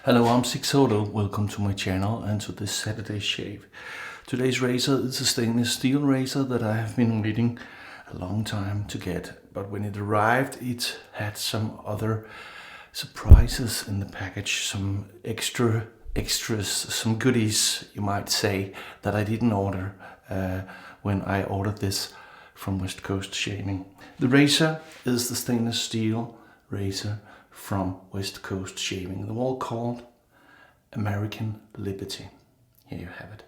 Hello, I'm Sixoto. Welcome to my channel and to this Saturday shave. Today's razor is a stainless steel razor that I have been waiting a long time to get. But when it arrived, it had some other surprises in the package, some extras, some goodies, you might say, that I didn't order when I ordered this from West Coast Shaving. The razor is the stainless steel razor from West Coast Shaving, the one called American Liberty. Here you have it.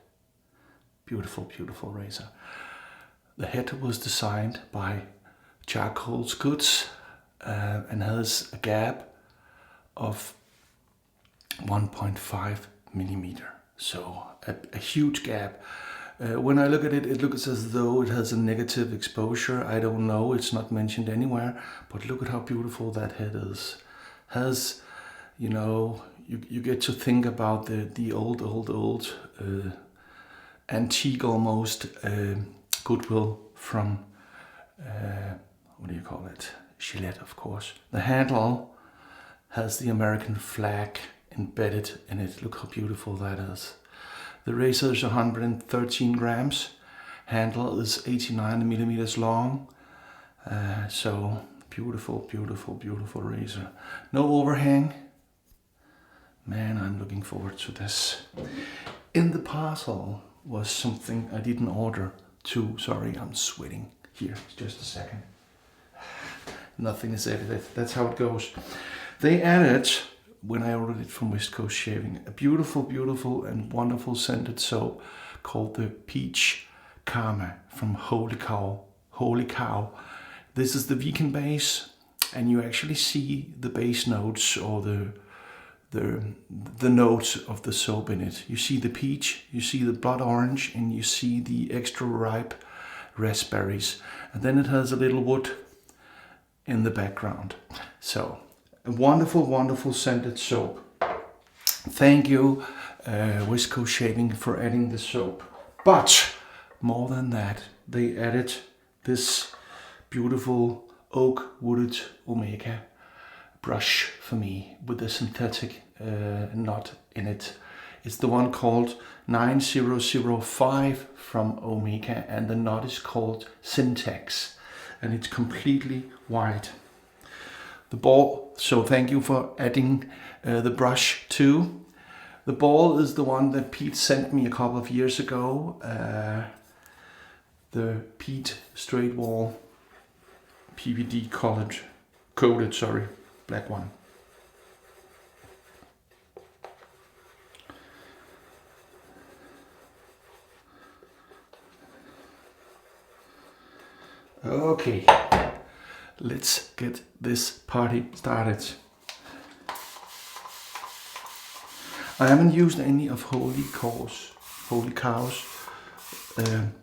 Beautiful, beautiful razor. The head was designed by Charcoal's Goods and has a gap of 1.5 millimeter. So a huge gap. When I look at it, it looks as though it has a negative exposure. I don't know, it's not mentioned anywhere, but look at how beautiful that head is. Has, you know, you get to think about the old antique almost goodwill from what do you call it? Gillette, of course. The handle has the American flag embedded in it. Look how beautiful that is. The razor is 113 grams. Handle is 89 millimeters long. So beautiful, beautiful, beautiful razor. No overhang. Man, I'm looking forward to this. In the parcel was something I didn't order too. Sorry, I'm sweating. Here, just a second. Nothing is edited. That's how it goes. They added, when I ordered it from West Coast Shaving, a beautiful, beautiful and wonderful scented soap called the Peach Karma from Holy Cow. Holy Cow. This is the vegan base, and you actually see the base notes or the notes of the soap in it. You see the peach, you see the blood orange, and you see the extra ripe raspberries. And then it has a little wood in the background. So a wonderful, wonderful scented soap. Thank you, West Coast Shaving, for adding the soap. But more than that, they added this beautiful oak wooded Omega brush for me with the synthetic knot in it. It's the one called 9005 from Omega, and the knot is called Sintex, and it's completely white. The ball, so thank you for adding the brush too. The ball is the one that Pete sent me a couple of years ago. The Pete straight wall PVD coated, black one. Okay, let's get this party started. I haven't used any of Holy Cow's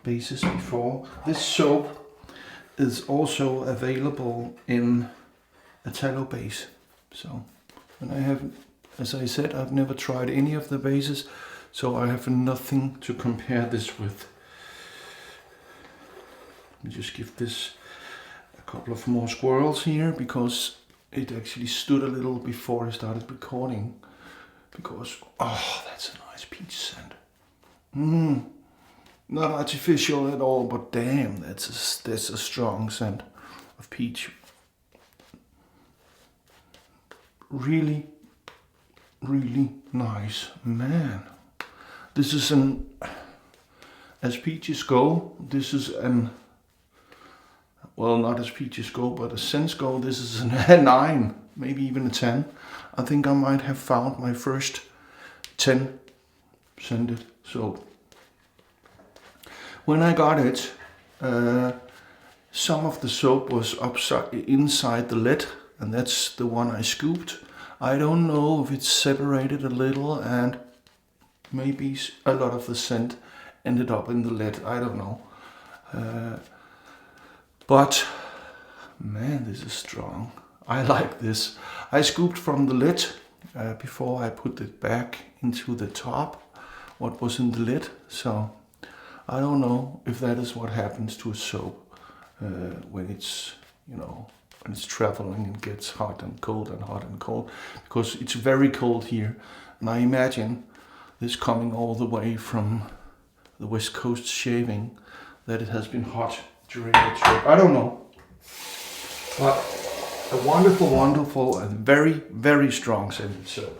bases before. This soap is also available in a tallow base. So, and I have, as I said, I've never tried any of the bases, so I have nothing to compare this with. Let me just give this a couple of more swirls here, because it actually stood a little before I started recording. Because, oh, that's a nice peach scent. Not artificial at all, but damn, that's a strong scent of peach. Really, really nice, man. This is as peaches go, this is well, not as peaches go, but as scents go, this is a 9, maybe even a 10. I think I might have found my first 10 scented soap. When I got it, some of the soap was inside the lid, and that's the one I scooped. I don't know if it's separated a little, and maybe a lot of the scent ended up in the lid. I don't know. But man, this is strong. I like this. I scooped from the lid before I put it back into the top, what was in the lid. So I don't know if that is what happens to a soap when it's, you know, when it's traveling and gets hot and cold and hot and cold, because it's very cold here. And I imagine this coming all the way from the West Coast shaving, that it has been hot during the trip. I don't know. But a wonderful, wonderful and very, very strong scent. So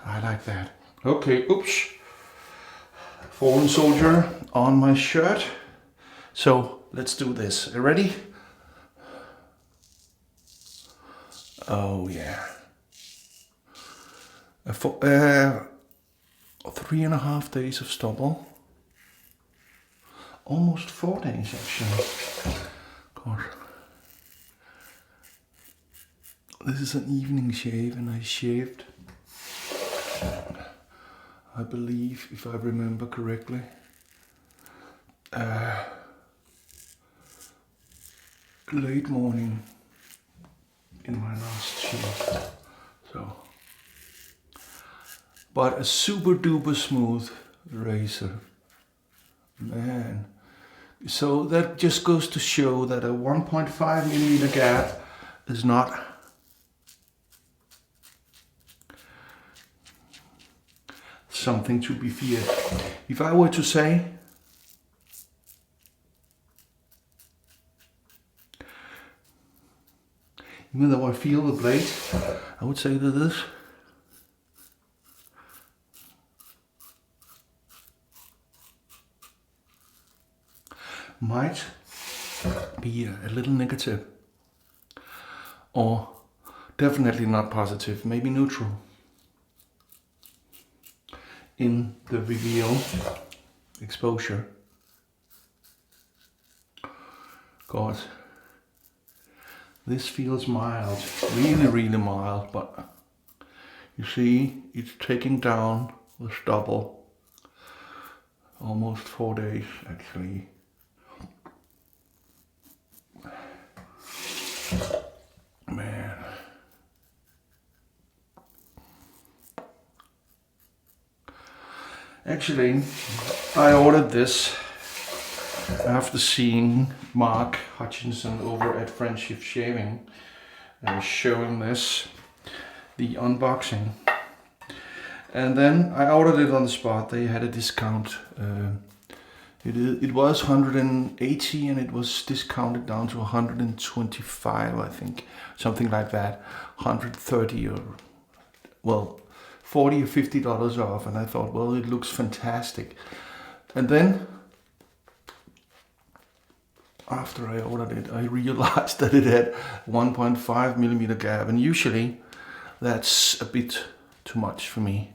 I like that. Okay, oops. Fallen soldier on my shirt. So let's do this. You ready? Oh yeah. 3.5 days of stubble. Almost 4 days actually. God. This is an evening shave, and I shaved, I believe, if I remember correctly, late morning in my last shave. So, but a super duper smooth razor, man. So that just goes to show that a 1.5 millimeter gap is not something to be feared. If I were to say, even though I feel the blade, I would say that this might be a little negative, or definitely not positive, maybe neutral in the reveal exposure. God, this feels mild, really, really mild, but you see, it's taking down the stubble. Almost 4 days, actually. Man. Actually, I ordered this after seeing Mark Hutchinson over at Friendship Shaving showing this, the unboxing. And then I ordered it on the spot. They had a discount. It was 180 and it was discounted down to 125, I think. Something like that. 130 or, well, $40 or $50 off. And I thought, well, it looks fantastic. And then, after I ordered it, I realized that it had 1.5 millimeter gap. And usually, that's a bit too much for me.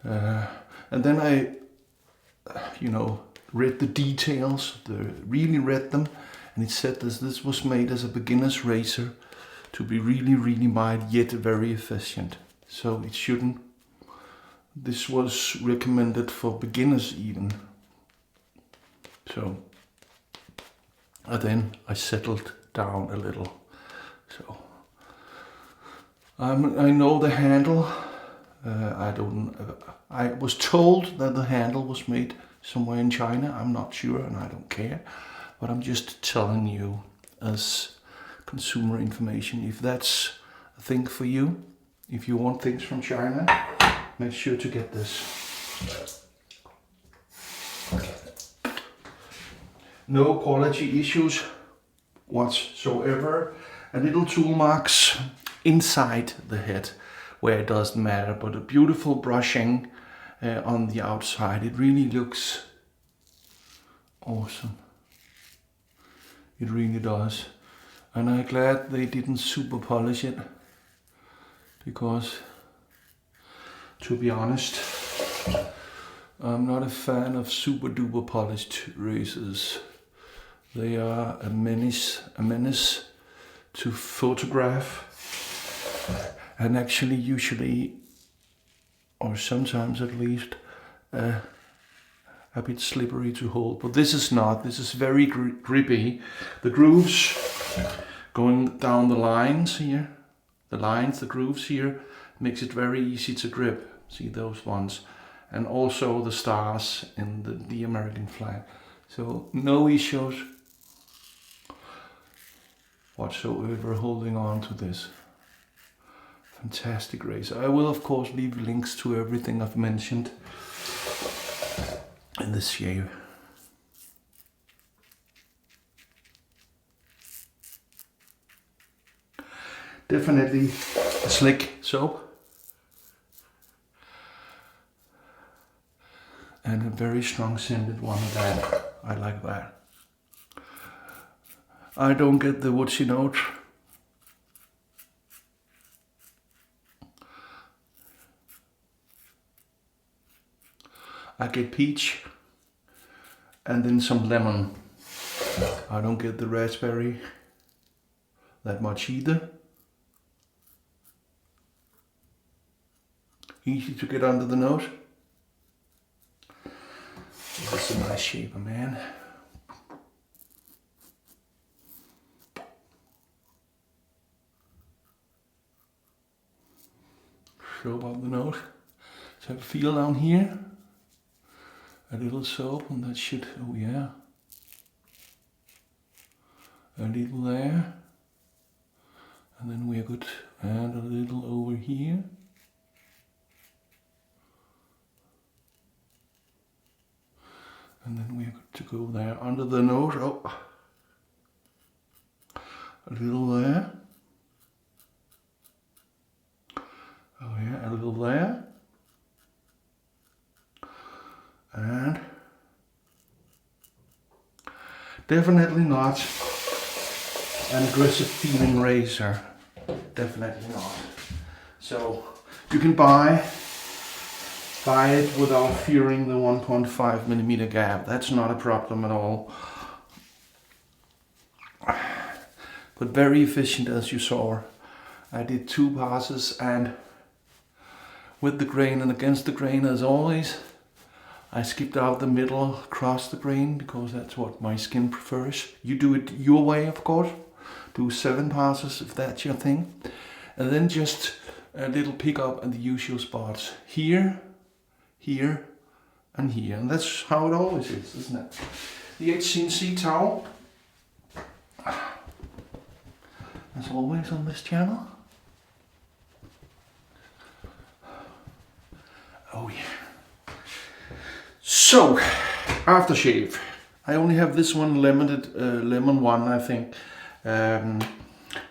And then I, read the details, really read them, and it said this was made as a beginner's razor to be really, really mild yet very efficient. So it shouldn't. This was recommended for beginners even. So then I settled down a little. So I know the handle. I was told that the handle was made somewhere in China. I'm not sure and I don't care, but I'm just telling you as consumer information. If that's a thing for you, if you want things from China, make sure to get this. No quality issues whatsoever. A little tool marks inside the head where it doesn't matter, but a beautiful brushing on the outside. It really looks awesome. It really does. And I'm glad they didn't super polish it, because to be honest, I'm not a fan of super duper polished razors. They are a menace to photograph, and actually usually, or sometimes at least, a bit slippery to hold. But this is not. This is very grippy. The grooves going down the lines here, the grooves here, makes it very easy to grip. See those ones? And also the stars in the American flag. So no issues. whatsoever holding on to this fantastic razor. I will of course leave links to everything I've mentioned in this shave. Definitely a slick soap. And a very strong scented one of that. I like that. I don't get the woodsy note. I get peach and then some lemon. I don't get the raspberry that much either. Easy to get under the nose. This is a nice shaper, man. Soap up the nose. Let's have a feel down here. A little soap and that should, oh yeah. A little there. And then we are good. And a little over here. And then we're good to go there under the nose. Oh, a little there. Oh yeah, a little there. And definitely not an aggressive feeling razor. Definitely not. So you can buy it without fearing the 1.5mm gap. That's not a problem at all. But very efficient, as you saw. I did 2 passes, and with the grain and against the grain as always, I skipped out the middle, across the grain, because that's what my skin prefers. You do it your way, of course. Do 7 passes if that's your thing. And then just a little pick up at the usual spots. Here, here, and here. And that's how it always is, isn't it? The HCNC towel, as always on this channel. Oh yeah. So, aftershave. I only have this one limited, lemon one, I think. And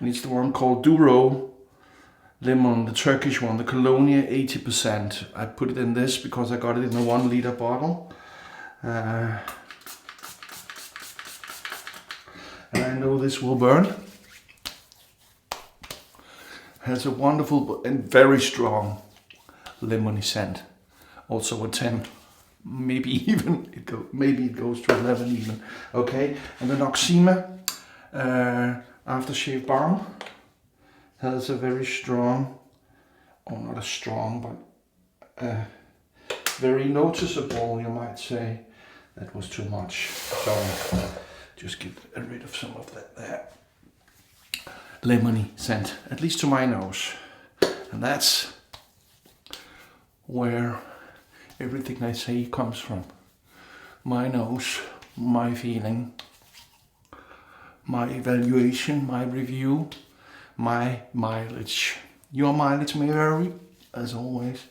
it's the one called Duru. Limon, the Turkish one, the Kolonya 80%. I put it in this because I got it in a 1 liter bottle. And I know this will burn. Has a wonderful and very strong lemony scent. Also a 10, maybe even maybe it goes to 11 even. Okay, and the Noxzema Aftershave Balm has a very strong, or not as strong, but very noticeable, you might say. That was too much. So just get rid of some of that there. Lemony scent, at least to my nose. And that's where everything I say comes from. My nose, my feeling, my evaluation, my review, my mileage. Your mileage may vary, as always.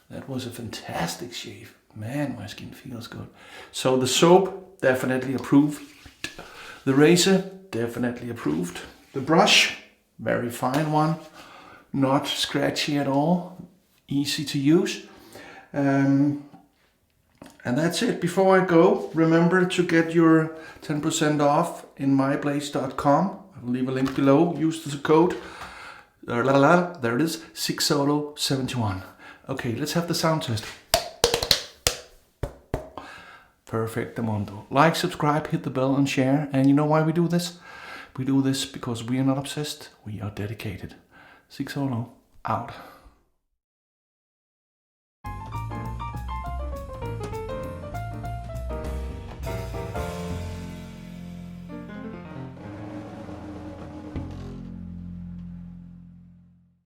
That was a fantastic shave. Man, my skin feels good. So the soap, definitely approved. The razor, definitely approved. The brush, very fine one. Not scratchy at all. Easy to use. And that's it. Before I go, remember to get your 10% off in myblaze.com. I'll leave a link below. Use the code. There it is. 6solo71. Okay, let's have the sound test. Perfectamundo. Like, subscribe, hit the bell and share. And you know why we do this? We do this because we are not obsessed. We are dedicated. 6solo out.